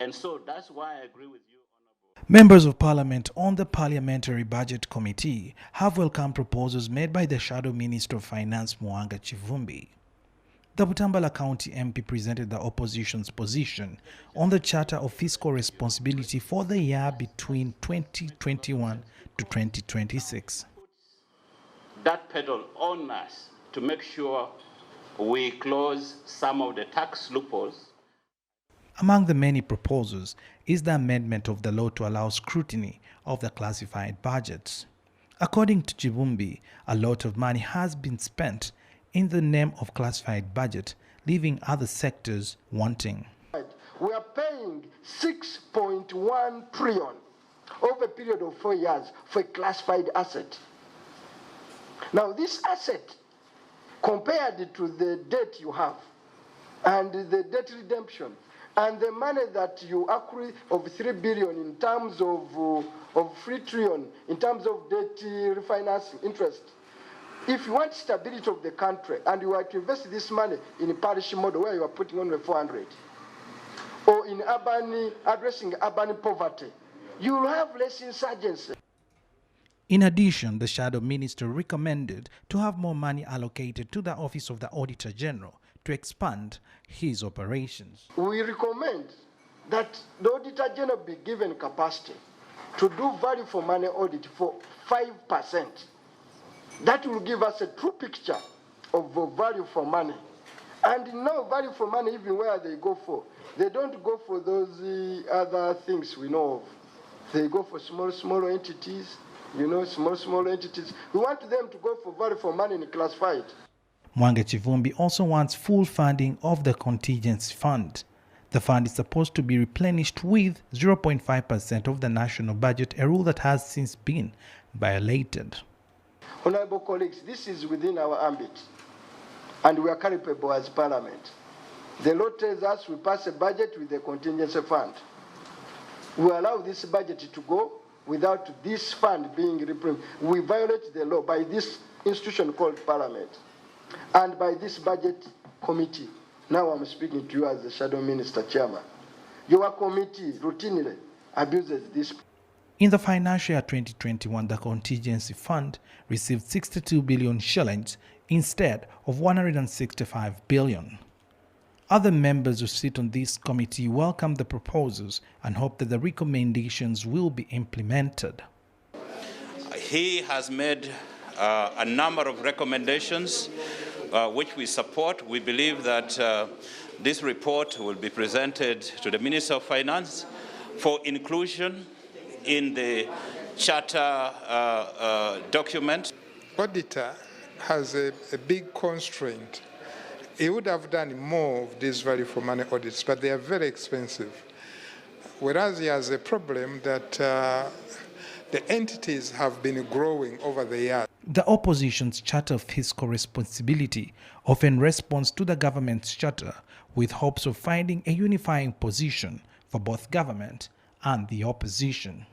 And so that's why I agree with you, Honorable. Members of Parliament on the Parliamentary Budget Committee have welcomed proposals made by the Shadow Minister of Finance Mwanga Chivumbi. The Butambala County MP presented the opposition's position on the Charter of Fiscal Responsibility for the year between 2021 to 2026. That pedal on us to make sure we close some of the tax loopholes. Among the many proposals is the amendment of the law to allow scrutiny of the classified budgets. According to Chivumbi, a lot of money has been spent in the name of classified budget, leaving other sectors wanting. We are paying 6.1 trillion over a period of 4 years for a classified asset. Now this asset, compared to the debt you have and the debt redemption and the money that you accrue of 3 billion in terms of 3 trillion in terms of debt refinancing interest, if you want stability of the country and you are to invest this money in a parish model where you are putting only 400, or in urban, addressing urban poverty, you will have less insurgency. In addition, the Shadow Minister recommended to have more money allocated to the Office of the Auditor General to expand his operations. We recommend that the Auditor General be given capacity to do value for money audit for 5%. That will give us a true picture of value for money. And no value for money, even where they go for. They don't go for those other things we know of. They go for small entities, small entities. We want them to go for value for money in classified. Mwanga Chivumbi also wants full funding of the contingency fund. The fund is supposed to be replenished with 0.5% of the national budget, a rule that has since been violated. Honorable colleagues, this is within our ambit, and we are capable as Parliament. The law tells us we pass a budget with a contingency fund. We allow this budget to go without this fund being replenished. We violate the law by this institution called Parliament and by this budget committee. Now I'm speaking to you as the Shadow Minister Chairman. Your committee routinely abuses this. In the financial year 2021, the contingency fund received 62 billion shillings instead of 165 billion. Other members who sit on this committee welcome the proposals and hope that the recommendations will be implemented. He has made a number of recommendations which we support. We believe that this report will be presented to the Minister of Finance for inclusion in the charter document. Auditor has a big constraint. He would have done more of these value for money audits, but they are very expensive. Whereas he has a problem that the entities have been growing over the years. The opposition's Charter of Fiscal Responsibility often responds to the government's charter with hopes of finding a unifying position for both government and the opposition.